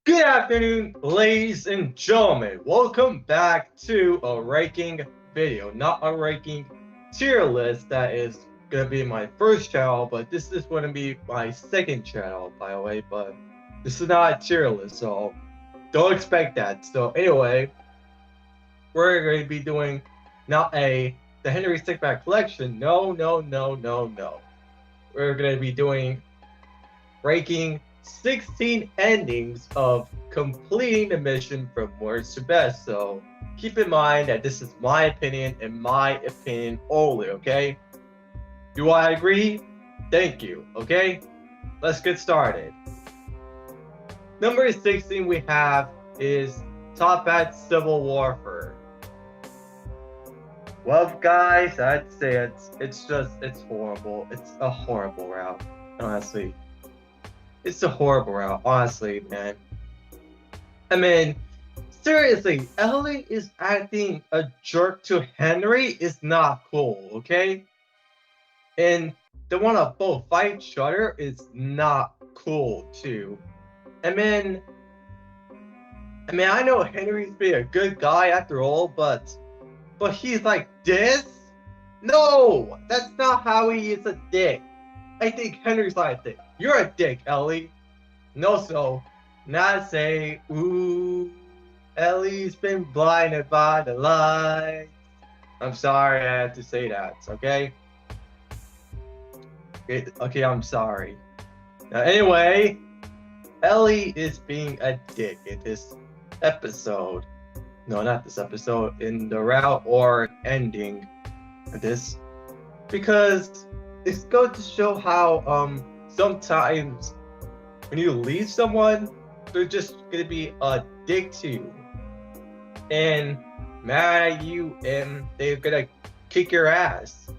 Good afternoon, ladies and gentlemen. Welcome back to a ranking video. Not a ranking tier list. That is going to be my first channel, but this is going to be my second channel, by the way. But this is not a tier list, so don't expect that. So anyway, we're going to be doing not the Henry Stickback collection. No, no, no, no, no. We're going to be doing ranking 16 endings of completing the mission from worst to best. So keep in mind that this is my opinion and my opinion only, okay? Do I agree? Thank you, okay? Let's get started. Number 16 we have is Toppat Civil Warfare. Well, guys, I'd say it's horrible. It's a horrible route, honestly. It's a horrible route, honestly, man. I mean, seriously, Ellie is acting a jerk to Henry is not cool, okay? And they want to both fight each other is not cool, too. I mean, I know Henry's been a good guy after all, but he's like this? No, that's not how he is a dick. I think Henry's like this. You're a dick, Ellie. And also, not say, ooh, Ellie's been blinded by the light. I'm sorry I had to say that, okay? Okay, I'm sorry. Now, anyway, Ellie is being a dick in this episode. No, not this episode, in the route or ending of this. Because it's going to show how, sometimes when you leave someone, they're just gonna be a dick to you and mad at you, and they're gonna kick your ass.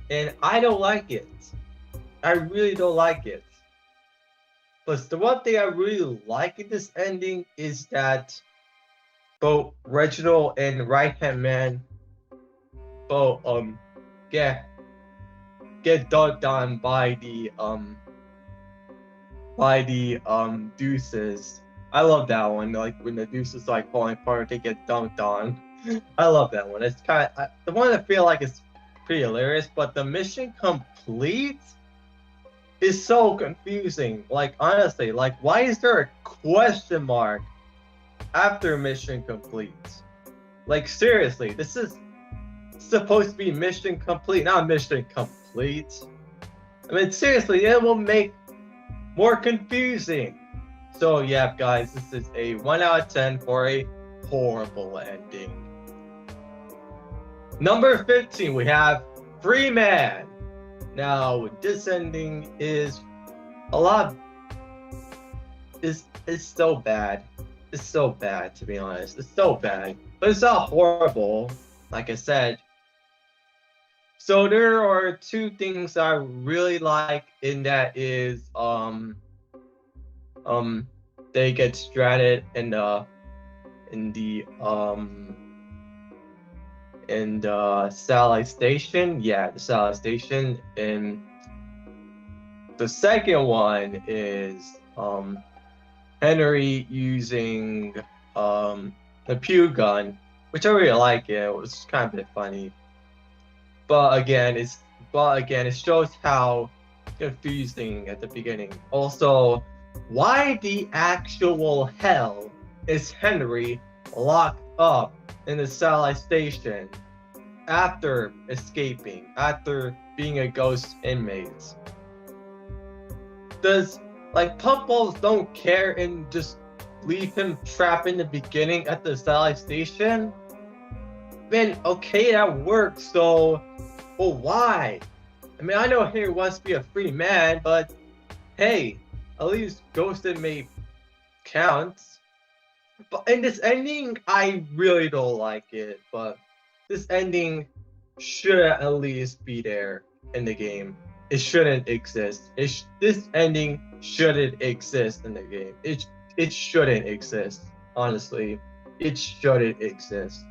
And I don't like it. I really don't like it. But the one thing I really like in this ending is that both Reginald and Right Hand Man both get dunked on by the deuces. I love that one. Like when the deuces like falling apart, they get dunked on. I love that one. It's kind of the one I feel like is pretty hilarious, but the mission complete is so confusing. Like honestly, like why is there a question mark after mission complete? Like seriously, this is supposed to be mission complete, not mission complete. I mean seriously, it will make more confusing. So yeah, guys, this is a 1 out of 10 for a horrible ending. Number 15, we have Free Man. Now, this ending is a lot. It's so bad. It's so bad, to be honest. It's so bad, but it's not horrible. Like I said. So there are two things I really like in that is they get stranded in the satellite station. Yeah, the satellite station. And the second one is Henry using the pew gun, which I really like. It was kind of a bit funny. But again, it shows how confusing at the beginning. Also, why the actual hell is Henry locked up in the satellite station after escaping, after being a ghost inmate? Does like Puffballs don't care and just leave him trapped in the beginning at the satellite station? Man, okay, that works, so well, why? I mean, I know Henry wants to be a free man, but hey, at least Ghost Inmate counts. But in this ending, I really don't like it, but this ending should at least be there in the game. It shouldn't exist. This ending shouldn't exist in the game. It shouldn't exist, honestly. It shouldn't exist.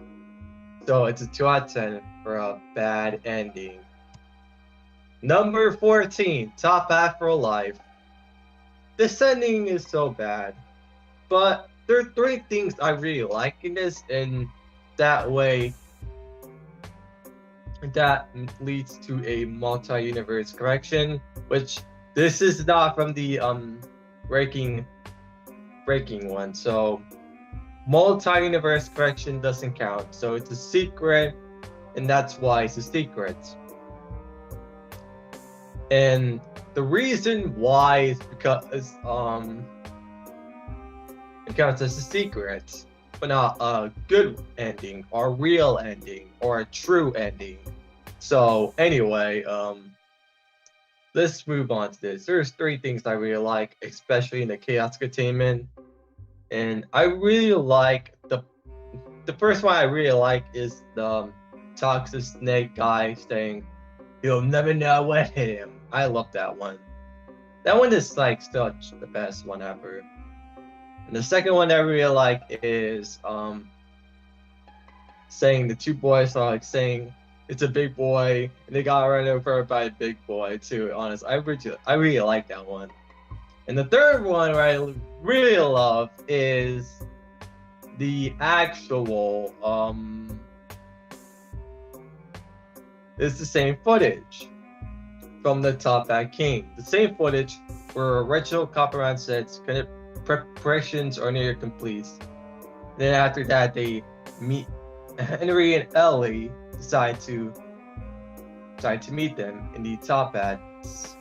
So it's a 2 out of 10 for a bad ending. Number 14, Top Afro Life. This ending is so bad. But there are three things I really like in this, and that way that leads to a multi-universe correction, which this is not from the breaking one. So multi-universe correction doesn't count. So it's a secret, and that's why it's a secret. And the reason why is because it's a secret, but not a good ending or a real ending or a true ending. So anyway, let's move on to this. There's three things I really like, especially in the chaos containment. And I really like the first one I really like is the toxic snake guy saying, "You'll never know what hit him." I love that one. That one is like still the best one ever. And the second one that I really like is saying the two boys are like saying it's a big boy and they got run over by a big boy too. Honest, I really like that one. And the third one I really love is the actual it's the same footage from the Toppat King. The same footage where original copyright says preparations are near complete. Then after that they meet Henry and Ellie decide to meet them in the Toppats.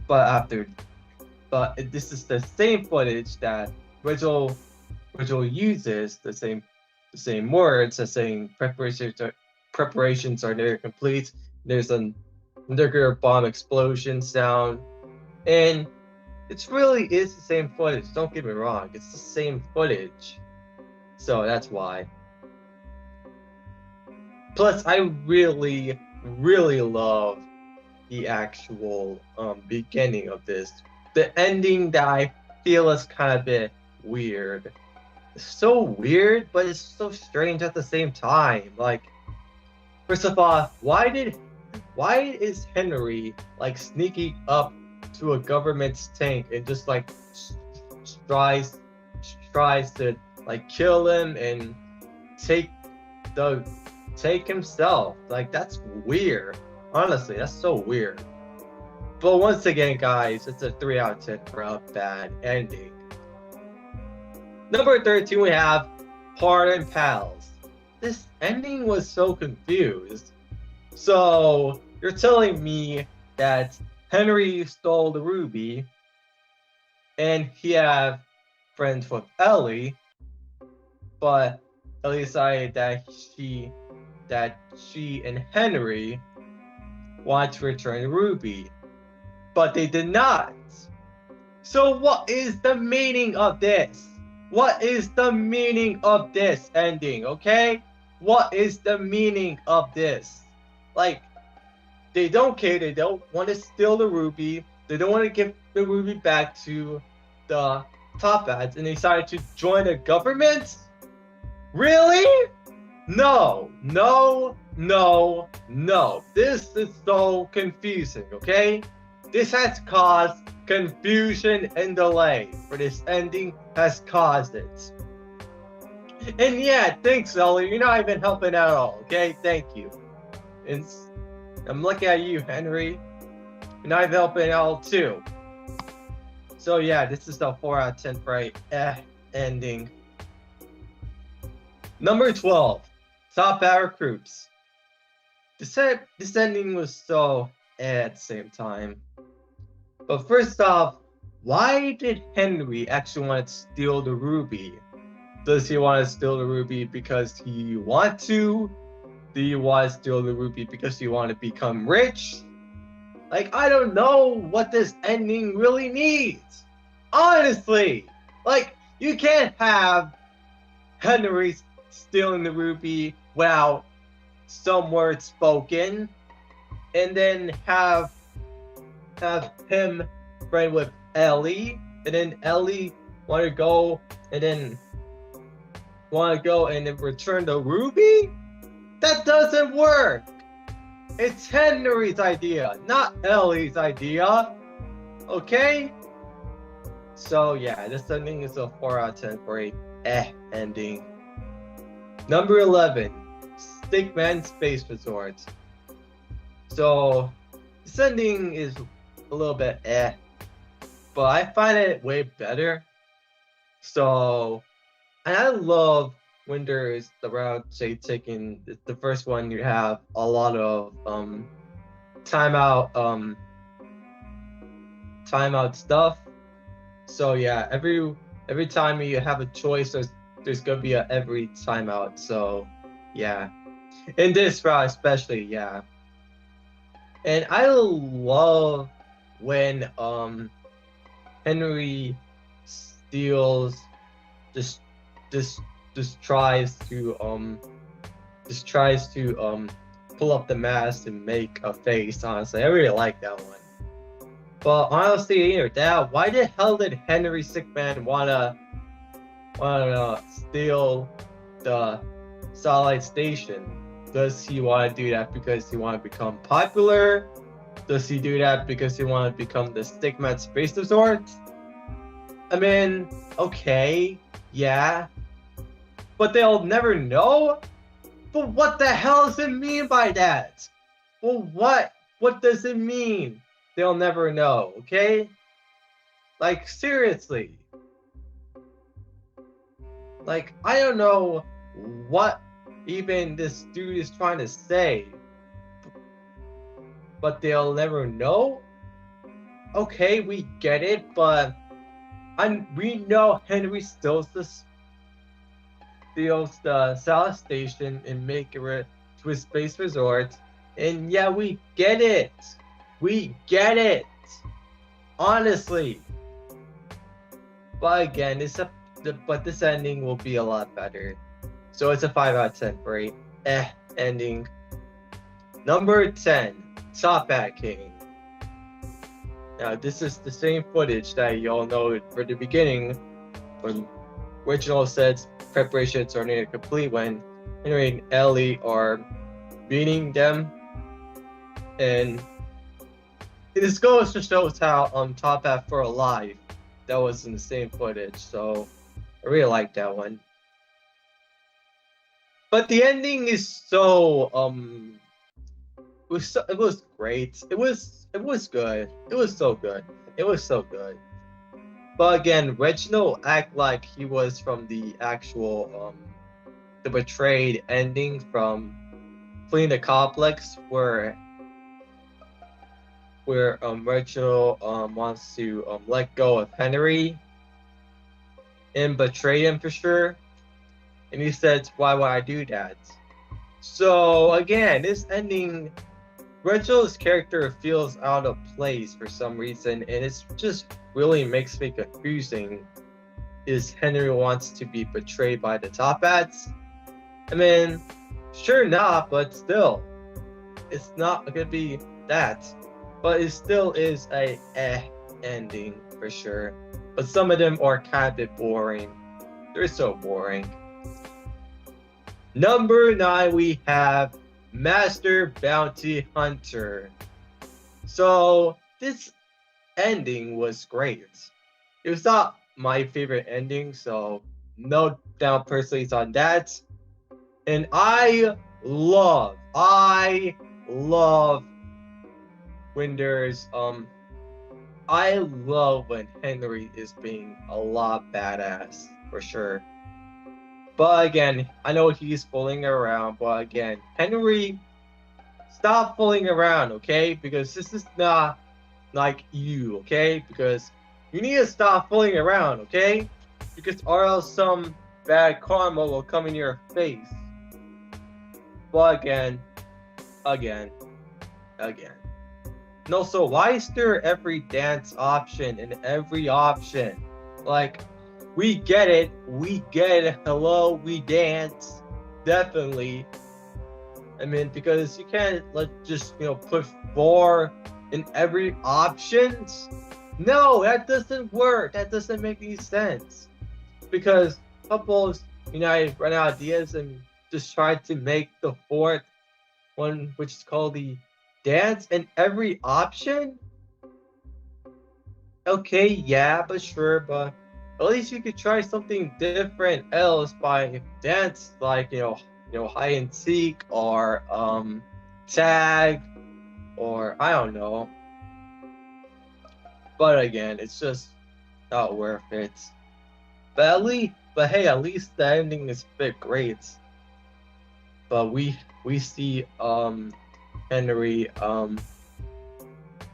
But this is the same footage that original uses the same words as saying preparations are near complete. There's an nuclear bomb explosion sound, and it really is the same footage. Don't get me wrong, it's the same footage. So that's why. Plus, I really love the actual beginning of this. The ending that I feel is kind of a bit weird. It's so weird, but it's so strange at the same time. Like, first of all, why is Henry like sneaking up to a government's tank and just like tries to like kill him and take himself? Like, that's weird. Honestly, that's so weird. But once again, guys, it's a 3 out of 10 for a bad ending. Number 13, we have Pardon Pals. This ending was so confused. So you're telling me that Henry stole the ruby and he had friends with Ellie, but Ellie decided that she and Henry want to return the ruby, but they did not. So what is the meaning of this? What is the meaning of this ending, okay? What is the meaning of this? Like, they don't care, they don't want to steal the ruby, they don't want to give the ruby back to the Toppats, and they decided to join the government? Really? No. This is so confusing, okay? This has caused confusion and delay, for this ending has caused it. And yeah, thanks, Ellie. You're not even helping out at all, okay? Thank you. I'm looking at you, Henry. You're not even helping out too. So yeah, this is the 4 out of 10 for a ending. Number 12, Toppat Recruits. This ending was so at the same time. But first off, why did Henry actually want to steal the ruby? Does he want to steal the ruby because he wants to? Do you want to steal the ruby because you want to become rich? Like, I don't know what this ending really needs. Honestly, like, you can't have Henry stealing the ruby without some words spoken, and then have him friend with Ellie, and then Ellie want to go and then return the ruby? That doesn't work. It's Henry's idea, not Ellie's idea. Okay? So yeah, this ending is a 4 out of 10 for a ending. Number 11, Stickman Space Resort. So this ending is a little bit but I find it way better. So, and I love when there's the route, say, taking the first one, you have a lot of timeout timeout stuff. So yeah, every time you have a choice, there's gonna be a every timeout. So yeah, in this route especially, yeah. And I love when Henry steals just just just tries to pull up the mask and make a face. Honestly, I really like that one. But honestly, Dad, why the hell did Henry Stickman wanna steal the satellite station? Does he want to do that because he want to become popular? Does he do that because he want to become the Stickman Space Resort? I mean, okay, yeah, but they'll never know. But what the hell does it mean by that? Well, what does it mean? They'll never know, okay? Like, seriously. Like, I don't know what even this dude is trying to say. But they'll never know? Okay, we get it, but we know Henry steals the South Station and make it to a space resort. And yeah, we get it. We get it. Honestly. But again, but this ending will be a lot better. So it's a 5 out of 10 for a ending. Number 10, Toppat King. Now this is the same footage that y'all know for the beginning when Reginald says preparations are nearly complete when Henry and Ellie are beating them. And this goes to show how Toppat for Alive, that was in the same footage, so I really like that one. But the ending is so it was great. It was good. It was so good. It was so good. But again, Reginald act like he was from the actual the betrayed ending from Fleeing the Complex, where Reginald wants to let go of Henry and betray him for sure. And he says, "Why would I do that?" So again, this ending, Reginald's character feels out of place for some reason, and it's just really makes me confusing. Is Henry wants to be betrayed by the Toppats? I mean, sure not, but still, it's not gonna be that. But it still is a ending for sure. But some of them are kind of bit boring. They're so boring. Number 9, we have Master Bounty Hunter. So this ending was great. It was not my favorite ending, so no doubt personally on that. And I love when there's I love when Henry is being a lot badass for sure. But again, I know he's fooling around, but again, Henry, stop fooling around, okay? Because this is not like you, okay? Because you need to stop fooling around, okay? Because or else some bad karma will come in your face. But again. And also, why is there every dance option in every option? Like, we get it. Hello, we dance. Definitely. I mean, because you can't just put 4 in every options. No, that doesn't work. That doesn't make any sense. Because couples, I run out of ideas and just try to make the 4th one, which is called the dance in every option. Okay, yeah, but sure, but at least you could try something different else by dance, like hide and seek or tag or I don't know. But again, it's just not worth it. But hey, at least the ending is a bit great. But we see Henry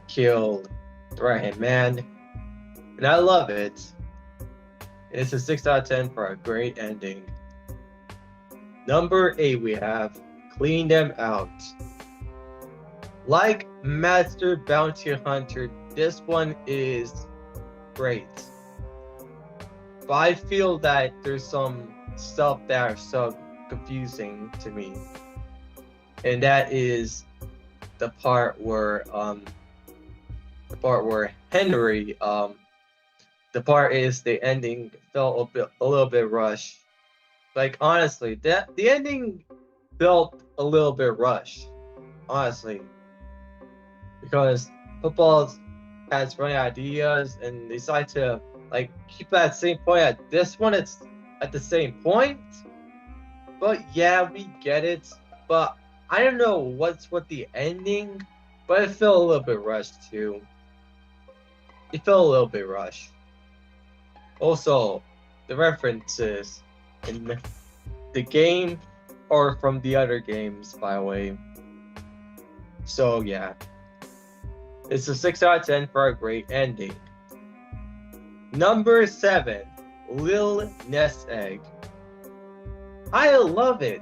killed the right hand man, and I love it. It's a 6 out of 10 for a great ending. Number 8, we have Clean Them Out. Like Master Bounty Hunter, this one is great. But I feel that there's some stuff that are so confusing to me. And that is the part where Henry the part is the ending felt a little bit rushed. Like honestly, the ending felt a little bit rushed. Honestly, because football has running ideas and they decide to like keep that same point at this one. It's at the same point. But yeah, we get it. But I don't know what's with the ending, but it felt a little bit rushed too. It felt a little bit rushed. Also, the references in the game or from the other games, by the way. So yeah, it's a 6 out of 10 for a great ending. Number 7, Lil Nest Egg. I love it,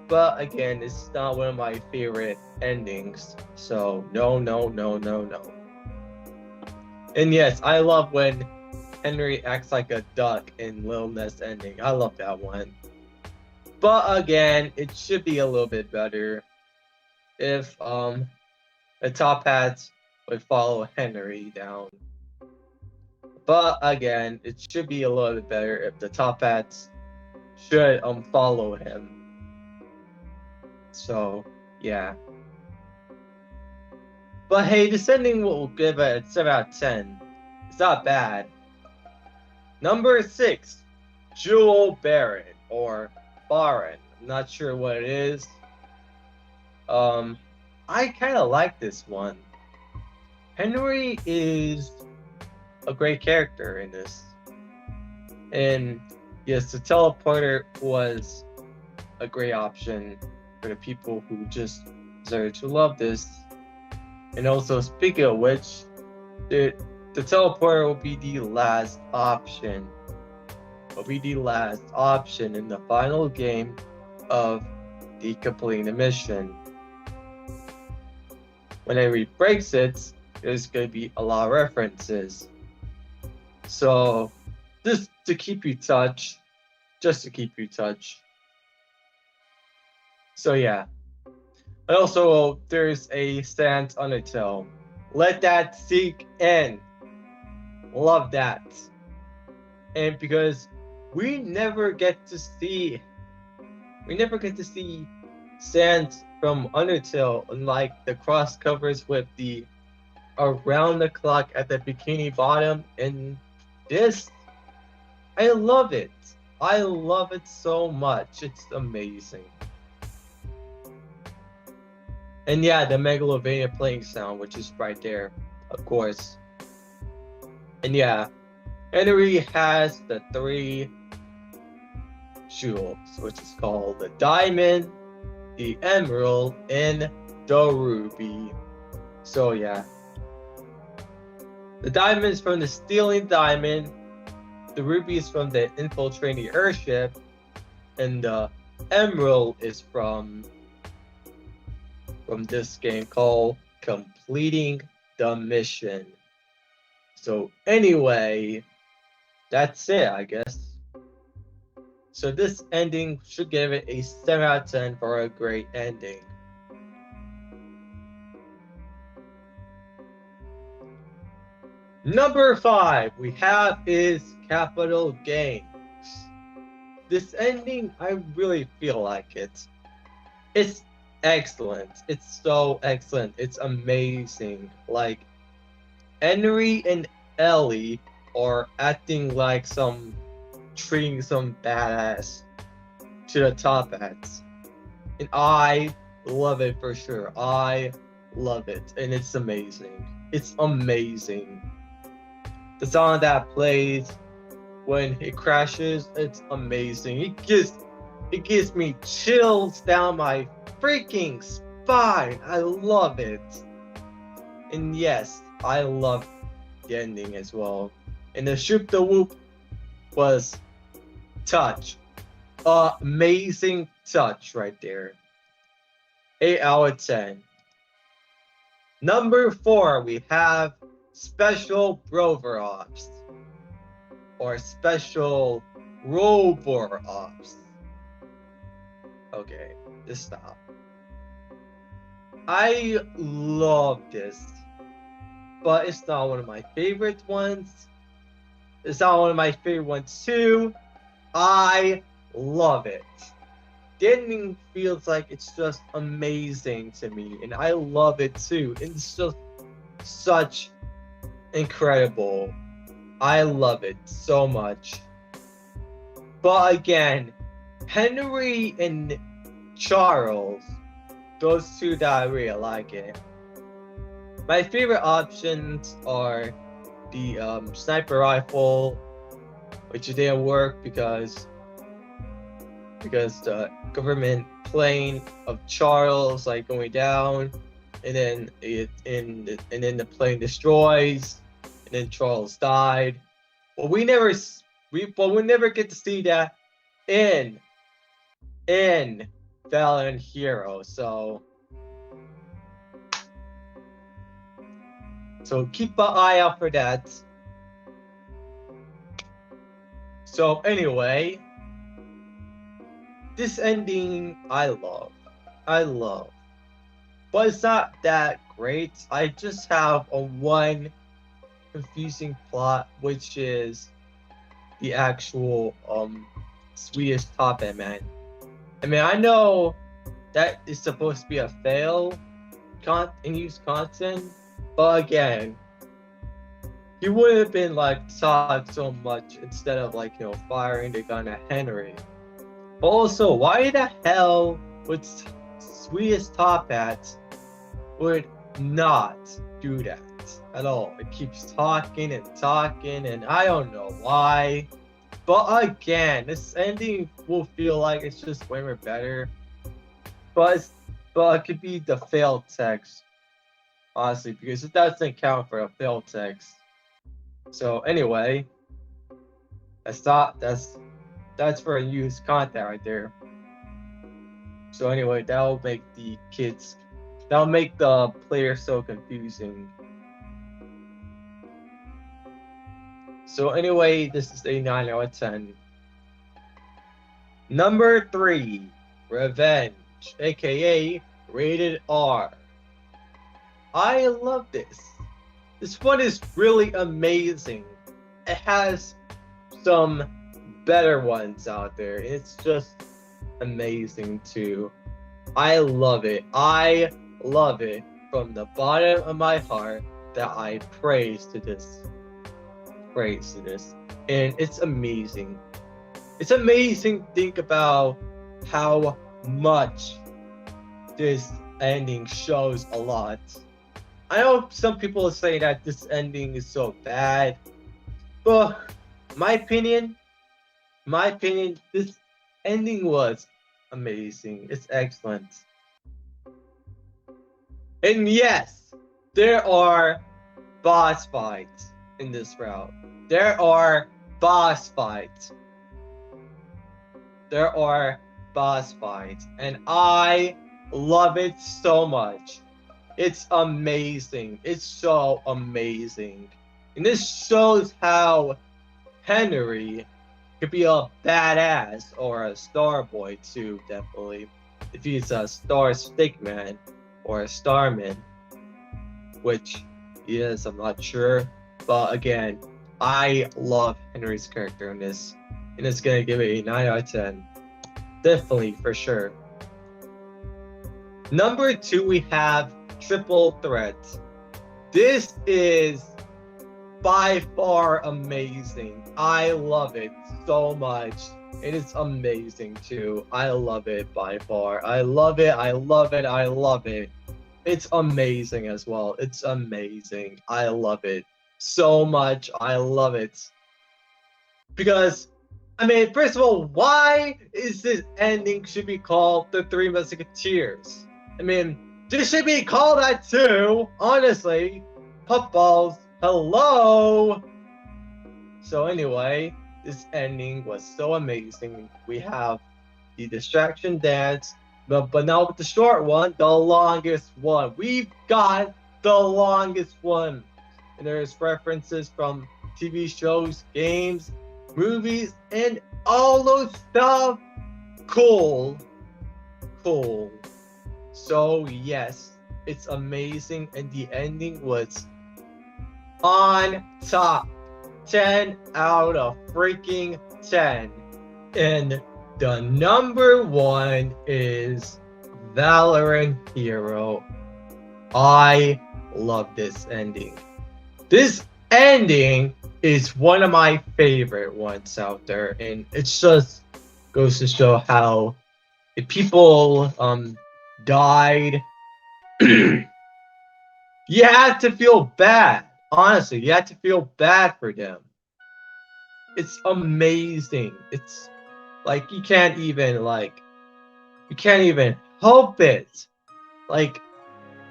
but again, it's not one of my favorite endings. So no. And yes, I love when Henry acts like a duck in Lil Nest ending. I love that one. But again, it should be a little bit better if the top hats would follow Henry down. But again, it should be a little bit better if the top hats should follow him. So yeah. But hey, this ending will give it a 7 out of 10. It's not bad. Number 6, Jewel Baron or Baron. I'm not sure what it is. I kind of like this one. Henry is a great character in this. And yes, the teleporter was a great option for the people who just deserve to love this. And also, speaking of which, the teleporter will be the last option. Will be the last option in the final game of the completing the mission. Whenever he breaks it, there's going to be a lot of references. So, just to keep you touch. So yeah. And also, there's a stance Undertale. Let that sink in. Love that. And because we never get to see Sans from Undertale, unlike the cross covers with the around the clock at the bikini bottom. And this, I love it. I love it so much. It's amazing. And yeah, the Megalovania playing sound, which is right there, of course. And yeah, Henry has the 3 jewels, which is called the Diamond, the Emerald, and the Ruby. So yeah. The diamond is from the Stealing Diamond, the ruby is from the Infiltrating the Airship, and the emerald is from this game called Completing the Mission. So anyway, that's it, I guess. So this ending should give it a 7 out of 10 for a great ending. Number 5 we have is Capital Games. This ending, I really feel like it. It's excellent. It's so excellent. It's amazing. Like, Henry and Ellie are acting like treating some badass to the Toppats. And I love it for sure. I love it. And it's amazing. It's amazing. The song that plays when it crashes, it's amazing. It gives me chills down my freaking spine. I love it. And yes, I love the ending as well. And the shoot the whoop was touch. Amazing touch right there. 8 out of 10. Number 4, we have Special BROVert Ops. Or Special BROVert Ops. Okay, just stop. I love this, but it's not one of my favorite ones. It's not one of my favorite ones too. I love it. The ending feels like it's just amazing to me, and I love it too. It's just such incredible. I love it so much. But again, Henry and Charles, those two that I really like it. My favorite options are the sniper rifle, which didn't work because the government plane of Charles like going down, and then the plane destroys, and then Charles died. Well, we never get to see that in Valiant Hero, so keep an eye out for that. So anyway, this ending I love, but it's not that great. I just have one confusing plot, which is the actual Swedish Toppat man. I mean, I know that is supposed to be a fail and use content, but again, he would have been like taught so much instead of like, firing the gun at Henry. But also, why the hell would Swedish Toppat would not do that at all? It keeps talking and talking, and I don't know why. But again, this ending will feel like it's just way more better. But it could be the failed text, honestly, because it doesn't count for a failed text. So anyway, that's for a used content right there. So anyway, that'll make the players so confusing. So anyway, this is a 9 out of 10. Number 3, Revenge, aka Rated R. I love this. This one is really amazing. It has some better ones out there. It's just amazing too. I love it. I love it from the bottom of my heart that I praise to this. And it's amazing. It's amazing to think about how much this ending shows a lot. I know some people say that this ending is so bad, but my opinion, this ending was amazing. It's excellent. And yes, there are boss fights in this route. There are boss fights, and I love it so much. It's amazing. It's so amazing. And this shows how Henry could be a badass or a star boy too, definitely. If he's a star stickman or a starman, which he is, I'm not sure. But again, I love Henry's character in this, and it's gonna give it a 9 out of 10. Definitely, for sure. Number 2, we have Triple Threat. This is by far amazing. I love it so much. It is amazing too. I love it by far. I love it. I love it. I love it. It's amazing as well. It's amazing. I love it so much. I love it. Because, I mean, first of all, why is this ending should be called The Three Musketeers? I mean, this should be called that too, honestly. Puffballs, hello! So anyway, this ending was so amazing. We have the distraction dance, but now with the short one, the longest one. We've got the longest one. And there's references from TV shows, games, movies, and all those stuff. Cool. Cool. So yes, it's amazing, and the ending was on top. 10 out of freaking 10. And the number one is Valiant Hero. I love this ending. This ending is one of my favorite ones out there, and it just goes to show how if people died, you have to feel bad. Honestly, you have to feel bad for them. It's amazing. It's like you can't even help it. Like,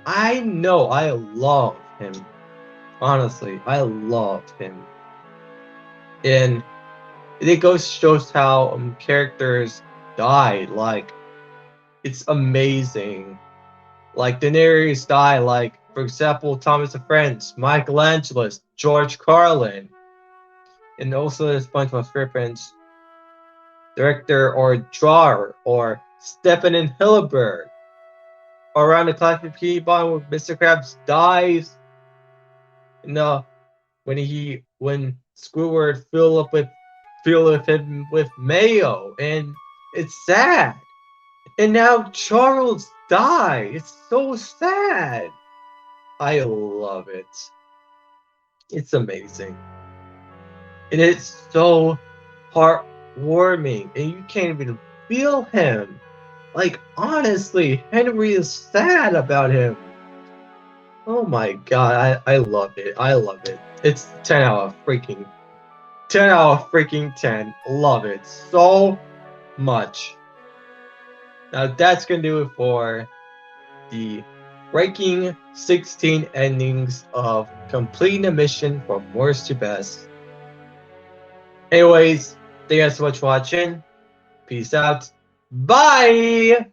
I know I love him. Honestly, I love him. And it shows how characters died. Like, it's amazing. Like, Daenerys died. Like, for example, Thomas the Friends, Michelangelo, George Carlin, and also there's a bunch of reference director or drawer or Stephen Hillenburg. Or around the classic P-Bond with Mr. Krabs dies. No, when Squidward filled him with mayo, and it's sad. And now Charles died. It's so sad. I love it. It's amazing. And it's so heartwarming, and you can't even feel him. Like, honestly, Henry is sad about him. Oh my god, I love it. I love it. It's 10 out of freaking 10. Love it so much. Now that's gonna do it for the ranking 16 endings of completing a mission from worst to best. Anyways, thank you guys so much for watching. Peace out. Bye!